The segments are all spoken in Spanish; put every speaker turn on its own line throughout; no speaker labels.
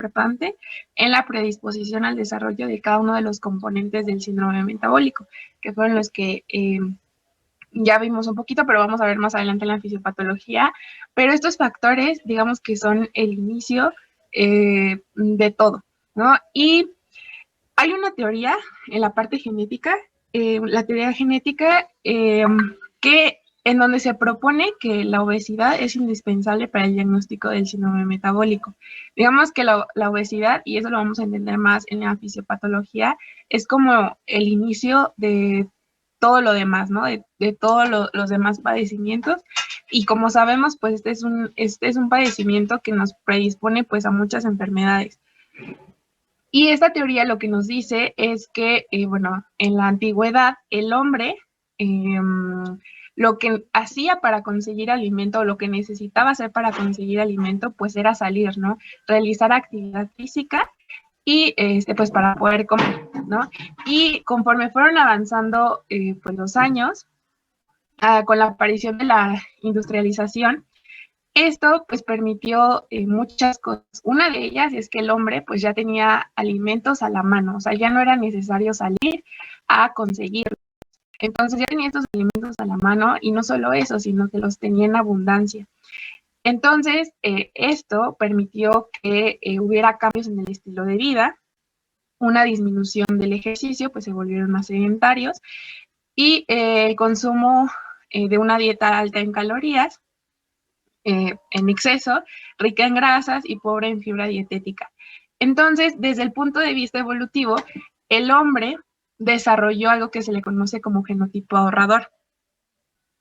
importante en la predisposición al desarrollo de cada uno de los componentes del síndrome metabólico, que fueron los que ya vimos un poquito, pero vamos a ver más adelante en la fisiopatología. Pero estos factores, digamos que son el inicio de todo, ¿no? Y hay una teoría en la parte genética, la teoría genética, que en donde se propone que la obesidad es indispensable para el diagnóstico del síndrome metabólico. Digamos que la obesidad, y eso lo vamos a entender más en la fisiopatología, es como el inicio de todo lo demás, ¿no? De todos los demás padecimientos. Y como sabemos, pues este es un padecimiento que nos predispone pues a muchas enfermedades. Y esta teoría lo que nos dice es que, bueno, en la antigüedad el hombre lo que hacía para conseguir alimento, o lo que necesitaba hacer para conseguir alimento, pues era salir, ¿no? Realizar actividad física y pues para poder comer, ¿no? Y conforme fueron avanzando pues los años, con la aparición de la industrialización, esto pues permitió muchas cosas. Una de ellas es que el hombre pues ya tenía alimentos a la mano, o sea, ya no era necesario salir a conseguirlos. Entonces ya tenía estos alimentos a la mano, y no solo eso, sino que los tenía en abundancia. Entonces, esto permitió que hubiera cambios en el estilo de vida, una disminución del ejercicio, pues se volvieron más sedentarios, y el consumo de una dieta alta en calorías, en exceso, rica en grasas y pobre en fibra dietética. Entonces, desde el punto de vista evolutivo, el hombre desarrolló algo que se le conoce como genotipo ahorrador.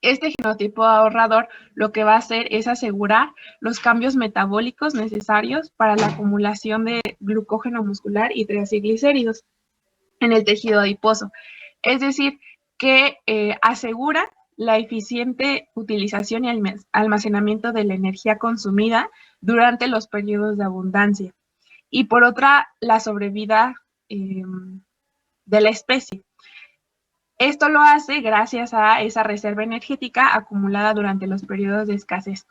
Este genotipo ahorrador lo que va a hacer es asegurar los cambios metabólicos necesarios para la acumulación de glucógeno muscular y triglicéridos en el tejido adiposo. Es decir, que asegura la eficiente utilización y almacenamiento de la energía consumida durante los periodos de abundancia. Y por otra, la sobrevida de la especie. Esto lo hace gracias a esa reserva energética acumulada durante los periodos de escasez.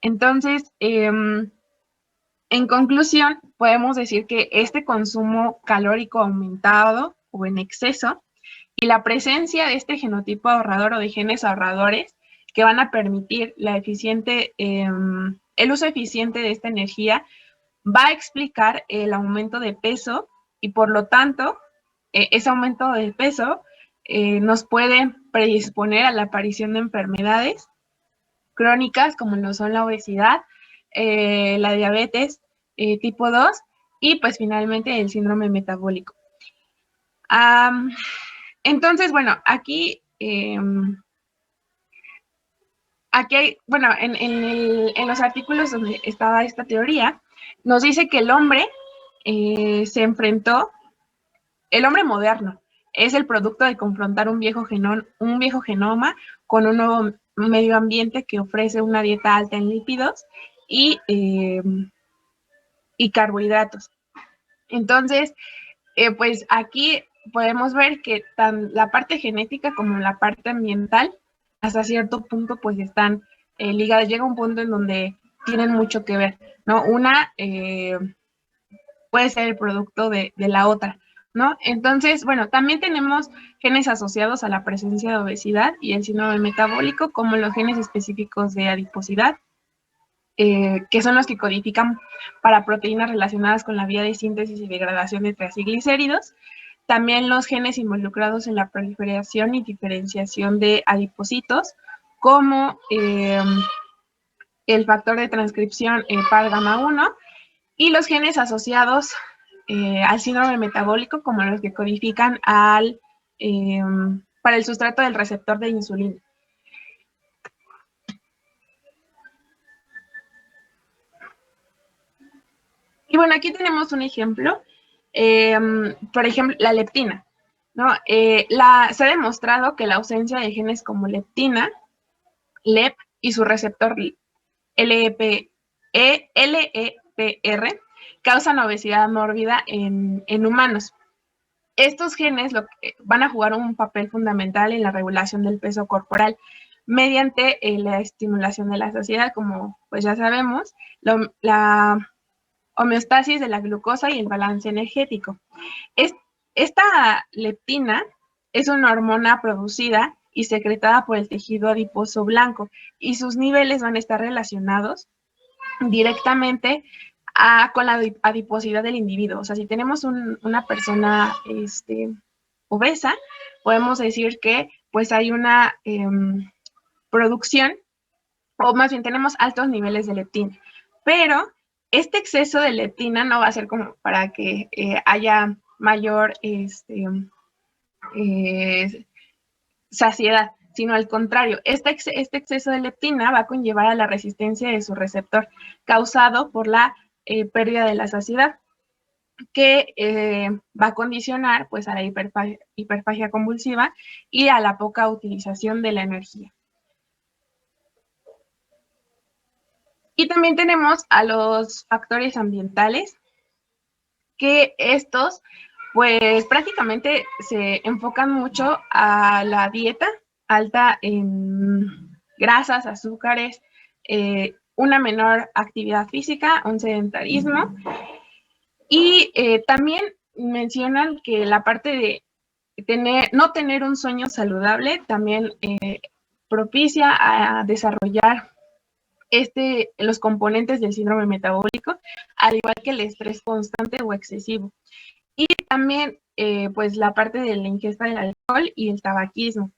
Entonces, en conclusión, podemos decir que este consumo calórico aumentado o en exceso y la presencia de este genotipo ahorrador o de genes ahorradores que van a permitir el uso eficiente de esta energía va a explicar el aumento de peso, y por lo tanto, ese aumento de peso nos puede predisponer a la aparición de enfermedades crónicas como lo son la obesidad, la diabetes tipo 2 y pues finalmente el síndrome metabólico. Entonces, bueno, aquí hay, bueno, en los artículos donde estaba esta teoría, nos dice que el hombre se enfrentó, el hombre moderno es el producto de confrontar un viejo genoma con un nuevo medio ambiente que ofrece una dieta alta en lípidos y carbohidratos. Entonces, pues aquí podemos ver que la parte genética como la parte ambiental hasta cierto punto pues están ligadas. Llega un punto en donde tienen mucho que ver, ¿no? Una puede ser el producto de la otra, ¿no? Entonces, bueno, también tenemos genes asociados a la presencia de obesidad y el síndrome metabólico, como los genes específicos de adiposidad, que son los que codifican para proteínas relacionadas con la vía de síntesis y degradación de triglicéridos. También los genes involucrados en la proliferación y diferenciación de adipocitos, como el factor de transcripción par gamma 1, y los genes asociados al síndrome metabólico, como los que codifican para el sustrato del receptor de insulina. Y bueno, aquí tenemos un ejemplo, por ejemplo, la leptina, ¿no? Se ha demostrado que la ausencia de genes como leptina, LEP, y su receptor LEPR causan obesidad mórbida en humanos. Estos genes van a jugar un papel fundamental en la regulación del peso corporal mediante la estimulación de la saciedad, como pues ya sabemos. homeostasis de la glucosa y el balance energético. Esta leptina es una hormona producida y secretada por el tejido adiposo blanco y sus niveles van a estar relacionados directamente con la adiposidad del individuo. O sea, si tenemos una persona obesa, podemos decir que pues hay una producción, o más bien tenemos altos niveles de leptina. Pero este exceso de leptina no va a ser como para que haya mayor saciedad, sino al contrario, este exceso de leptina va a conllevar a la resistencia de su receptor, causado por la pérdida de la saciedad, que va a condicionar pues a la hiperfagia convulsiva y a la poca utilización de la energía. Y también tenemos a los factores ambientales, que estos pues prácticamente se enfocan mucho a la dieta alta en grasas, azúcares, una menor actividad física, un sedentarismo, y también mencionan que la parte de no tener un sueño saludable también propicia a desarrollar los componentes del síndrome metabólico, al igual que el estrés constante o excesivo. Y también, pues, la parte de la ingesta del alcohol y el tabaquismo.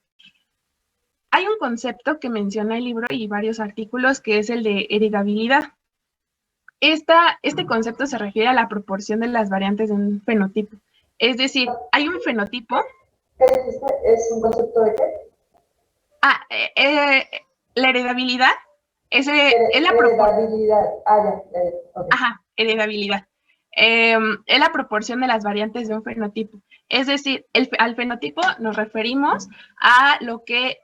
Hay un concepto que menciona el libro y varios artículos, que es el de heredabilidad. Este concepto se refiere a la proporción de las variantes de un fenotipo. Es decir, hay un fenotipo.
¿Qué dijiste? ¿Es un concepto de qué?
La heredabilidad es la
heredabilidad. Ya. Okay.
Ajá, heredabilidad. Es la proporción de las variantes de un fenotipo. Es decir, al fenotipo nos referimos a lo que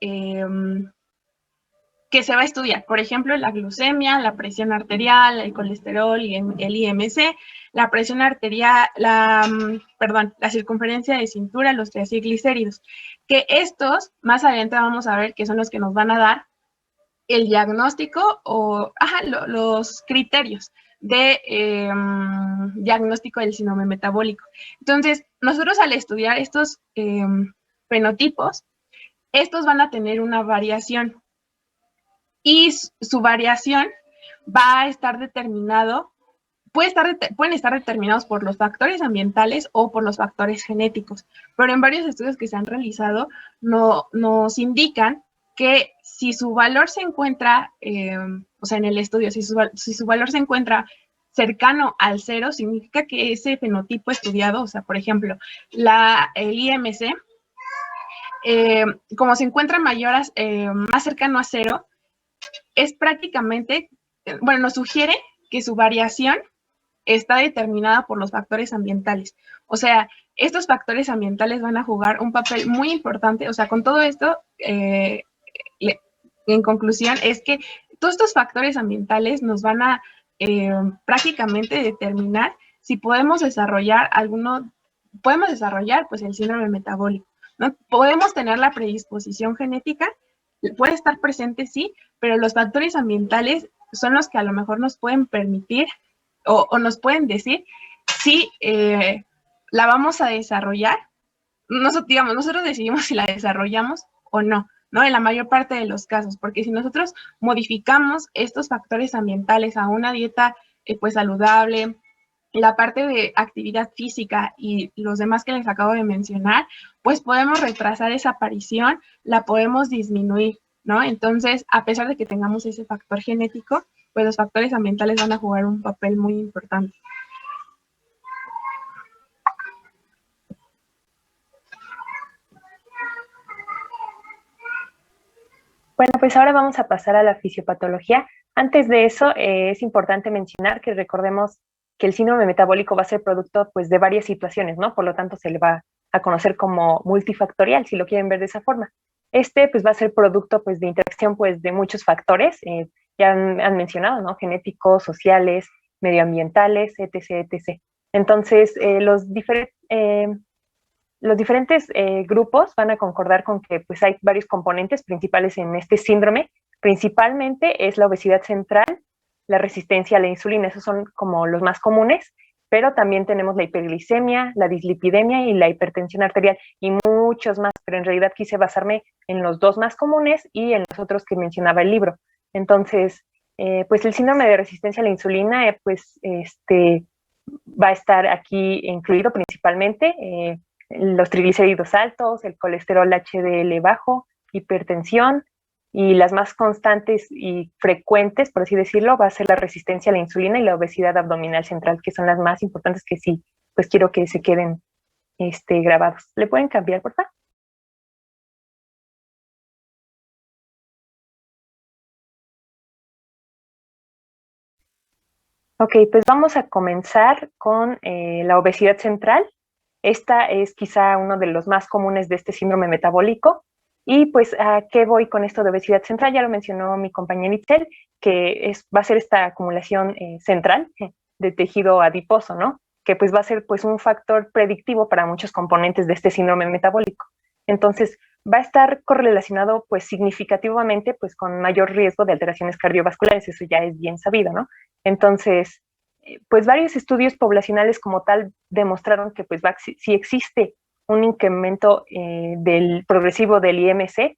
se va a estudiar. Por ejemplo, la glucemia, la presión arterial, el colesterol y el IMC, la presión arterial, la circunferencia de cintura, los triglicéridos. Que estos, más adelante vamos a ver que son los que nos van a dar el diagnóstico o los criterios de diagnóstico del síndrome metabólico. Entonces, nosotros al estudiar estos fenotipos, estos van a tener una variación y su variación va a estar determinado, pueden estar determinados por los factores ambientales o por los factores genéticos, pero en varios estudios que se han realizado nos indican que si su valor se encuentra, o sea, en el estudio, si su valor se encuentra cercano al 0, significa que ese fenotipo estudiado, o sea, por ejemplo, el IMC, como se encuentra más cercano a 0, es prácticamente, nos sugiere que su variación está determinada por los factores ambientales. O sea, estos factores ambientales van a jugar un papel muy importante. O sea, con todo esto, en conclusión, es que todos estos factores ambientales nos van a prácticamente determinar si podemos desarrollar pues el síndrome metabólico, ¿no? Podemos tener la predisposición genética, puede estar presente, sí, pero los factores ambientales son los que a lo mejor nos pueden permitir o nos pueden decir si la vamos a desarrollar. Nosotros decidimos si la desarrollamos o no, ¿no? En la mayor parte de los casos, porque si nosotros modificamos estos factores ambientales a una dieta pues saludable, la parte de actividad física y los demás que les acabo de mencionar, pues podemos retrasar esa aparición, la podemos disminuir, ¿no? Entonces, a pesar de que tengamos ese factor genético, pues los factores ambientales van a jugar un papel muy importante.
Bueno, pues ahora vamos a pasar a la fisiopatología. Antes de eso, es importante mencionar que recordemos que el síndrome metabólico va a ser producto pues, de varias situaciones, ¿no? Por lo tanto, se le va a conocer como multifactorial, si lo quieren ver de esa forma. Pues va a ser producto pues, de interacción pues, de muchos factores, ya han mencionado, ¿no? Genéticos, sociales, medioambientales, etc., etc. Entonces, los diferentes grupos van a concordar con que pues, hay varios componentes principales en este síndrome. Principalmente es la obesidad central, la resistencia a la insulina. Esos son como los más comunes, pero también tenemos la hiperglicemia, la dislipidemia y la hipertensión arterial y muchos más, pero en realidad quise basarme en los dos más comunes y en los otros que mencionaba el libro. Entonces, pues el síndrome de resistencia a la insulina, va a estar aquí incluido principalmente los triglicéridos altos, el colesterol HDL bajo, hipertensión, y las más constantes y frecuentes, por así decirlo, va a ser la resistencia a la insulina y la obesidad abdominal central, que son las más importantes que sí, pues quiero que se queden grabados. ¿Le pueden cambiar, por favor? Ok, pues vamos a comenzar con la obesidad central. Esta es quizá uno de los más comunes de este síndrome metabólico. Y pues, ¿a qué voy con esto de obesidad central? Ya lo mencionó mi compañera Itzel, que va a ser esta acumulación central de tejido adiposo, ¿no? Que pues va a ser pues un factor predictivo para muchos componentes de este síndrome metabólico. Entonces, va a estar correlacionado pues significativamente pues con mayor riesgo de alteraciones cardiovasculares, eso ya es bien sabido, ¿no? Entonces, pues varios estudios poblacionales como tal demostraron que pues si existe un incremento del progresivo del IMC,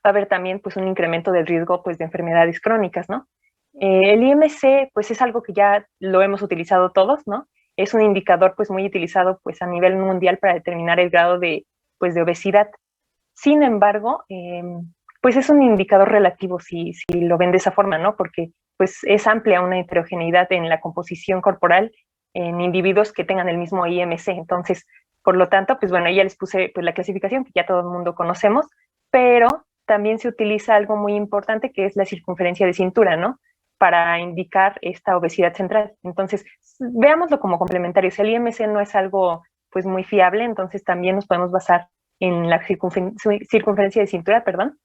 va a haber también pues un incremento del riesgo pues de enfermedades crónicas, ¿no? El IMC pues es algo que ya lo hemos utilizado todos, ¿no? Es un indicador pues muy utilizado pues a nivel mundial para determinar el grado de obesidad. Sin embargo, pues es un indicador relativo si lo ven de esa forma, ¿no? Porque pues es amplia una heterogeneidad en la composición corporal en individuos que tengan el mismo IMC. Entonces, por lo tanto, pues bueno, ya les puse pues la clasificación que ya todo el mundo conocemos, pero también se utiliza algo muy importante que es la circunferencia de cintura, ¿no? Para indicar esta obesidad central. Entonces, veámoslo como complementario. Si el IMC no es algo pues muy fiable, entonces también nos podemos basar en la circunferencia de cintura, perdón,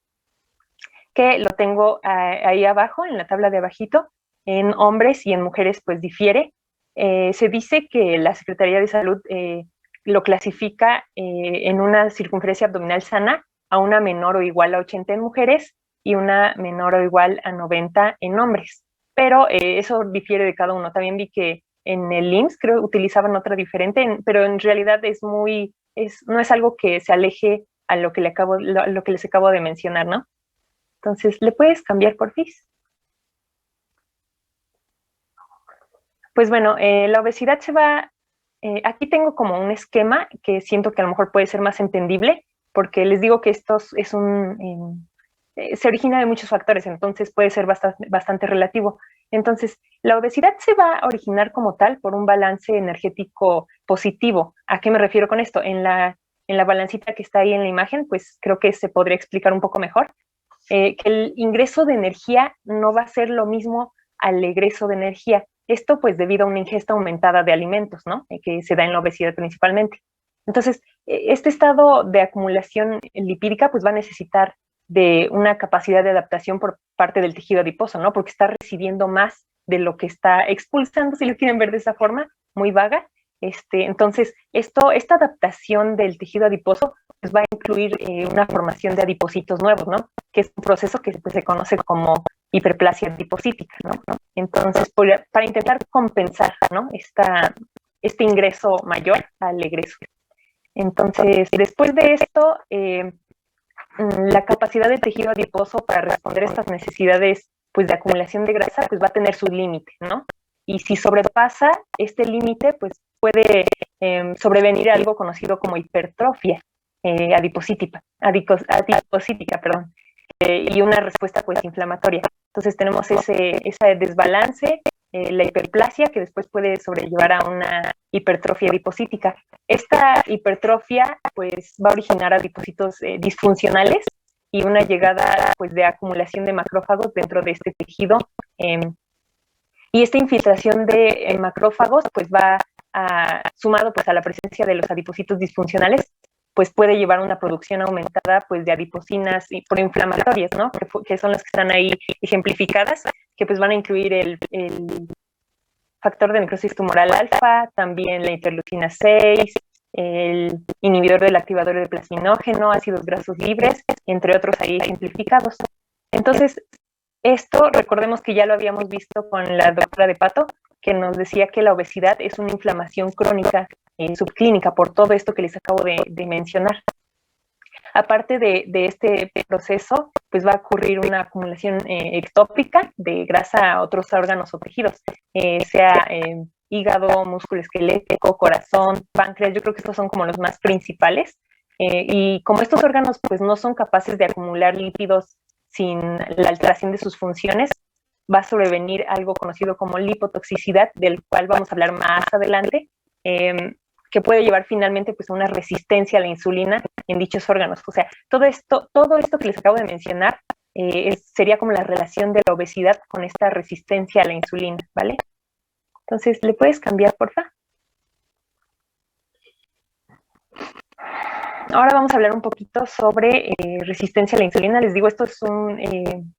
que lo tengo ahí abajo, en la tabla de abajito. En hombres y en mujeres pues difiere. Se dice que la Secretaría de Salud lo clasifica en una circunferencia abdominal sana a una menor o igual a 80 en mujeres y una menor o igual a 90 en hombres. Pero eso difiere de cada uno. También vi que en el IMSS creo utilizaban otra diferente, pero en realidad no es algo que se aleje a lo que les acabo de mencionar, ¿no? Entonces, ¿le puedes cambiar, porfis? Pues bueno, la obesidad aquí tengo como un esquema que siento que a lo mejor puede ser más entendible, porque les digo que esto se origina de muchos factores, entonces puede ser bastante relativo. Entonces, la obesidad se va a originar como tal por un balance energético positivo. ¿A qué me refiero con esto? En la balancita que está ahí en la imagen, pues creo que se podría explicar un poco mejor. Que el ingreso de energía no va a ser lo mismo al egreso de energía. Esto pues debido a una ingesta aumentada de alimentos, ¿no? Que se da en la obesidad principalmente. Entonces, este estado de acumulación lipídica pues va a necesitar de una capacidad de adaptación por parte del tejido adiposo, ¿no? Porque está recibiendo más de lo que está expulsando, si lo quieren ver de esa forma, muy vaga. Entonces, esta adaptación del tejido adiposo pues va a incluir una formación de adipocitos nuevos, ¿no? Que es un proceso que pues, se conoce como hiperplasia adipocítica, ¿no? Entonces, para intentar compensar, ¿no? Este ingreso mayor al egreso. Entonces, después de esto, la capacidad del tejido adiposo para responder a estas necesidades pues, de acumulación de grasa pues, va a tener su límite, ¿no? Y si sobrepasa este límite, pues puede sobrevenir algo conocido como hipertrofia adipocítica, perdón, y una respuesta pues inflamatoria. Entonces tenemos ese desbalance, la hiperplasia, que después puede sobrellevar a una hipertrofia adipocítica. Esta hipertrofia pues va a originar adipocitos disfuncionales y una llegada pues de acumulación de macrófagos dentro de este tejido. Y esta infiltración de macrófagos pues va sumado pues a la presencia de los adipocitos disfuncionales, pues puede llevar a una producción aumentada pues de adipocinas y proinflamatorias, ¿no? Que son las que están ahí ejemplificadas, que pues van a incluir el factor de necrosis tumoral alfa, también la interleucina 6, el inhibidor del activador de plasminógeno, ácidos grasos libres, entre otros ahí ejemplificados. Entonces, Esto, recordemos que ya lo habíamos visto con la doctora de Pato, que nos decía que la obesidad es una inflamación crónica subclínica por todo esto que les acabo de mencionar. Aparte de este proceso, pues va a ocurrir una acumulación ectópica de grasa a otros órganos o tejidos, sea hígado, músculo esquelético, corazón, páncreas. Yo creo que estos son como los más principales. Y como estos órganos pues no son capaces de acumular lípidos sin la alteración de sus funciones, va a sobrevenir algo conocido como lipotoxicidad, del cual vamos a hablar más adelante, que puede llevar finalmente pues a una resistencia a la insulina en dichos órganos. O sea, todo esto que les acabo de mencionar sería como la relación de la obesidad con esta resistencia a la insulina, ¿vale? Entonces, ¿le puedes cambiar, porfa? Ahora vamos a hablar un poquito sobre resistencia a la insulina. Les digo, esto es un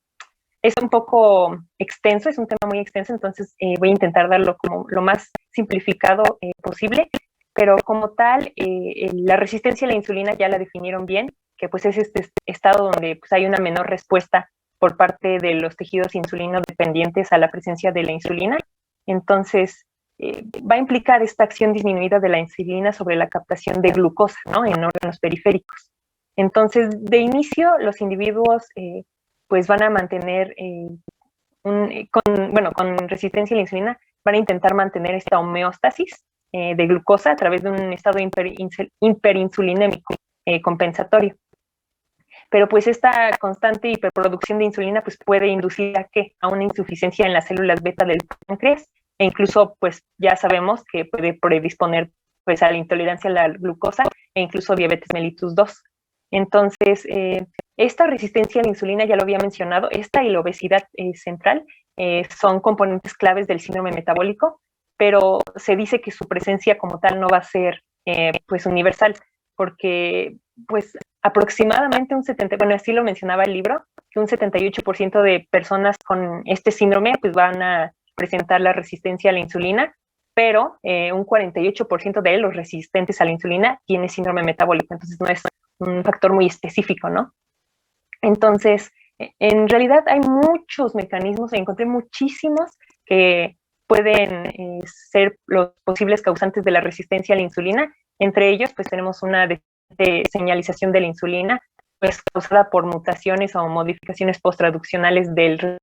poco extenso, es un tema muy extenso, entonces voy a intentar darlo como lo más simplificado posible, pero como tal, la resistencia a la insulina ya la definieron bien, que pues es este estado donde pues, hay una menor respuesta por parte de los tejidos insulino dependientes a la presencia de la insulina. Entonces, va a implicar esta acción disminuida de la insulina sobre la captación de glucosa, ¿no? En órganos periféricos. Entonces, de inicio, los individuos pues van a mantener, con resistencia a la insulina, van a intentar mantener esta homeostasis de glucosa a través de un estado hiperinsulinémico compensatorio. Pero pues esta constante hiperproducción de insulina pues puede inducir a una insuficiencia en las células beta del páncreas, e incluso pues ya sabemos que puede predisponer pues a la intolerancia a la glucosa e incluso diabetes mellitus 2. Entonces, esta resistencia a la insulina, ya lo había mencionado, esta y la obesidad central son componentes claves del síndrome metabólico, pero se dice que su presencia como tal no va a ser pues universal, porque pues aproximadamente así lo mencionaba el libro, que un 78% de personas con este síndrome pues van a presentar la resistencia a la insulina, pero un 48% de los resistentes a la insulina tiene síndrome metabólico, entonces no es un factor muy específico, ¿no? Entonces, en realidad hay muchos mecanismos, encontré muchísimos que pueden ser los posibles causantes de la resistencia a la insulina. Entre ellos, pues tenemos una de señalización de la insulina, pues causada por mutaciones o modificaciones posttraduccionales del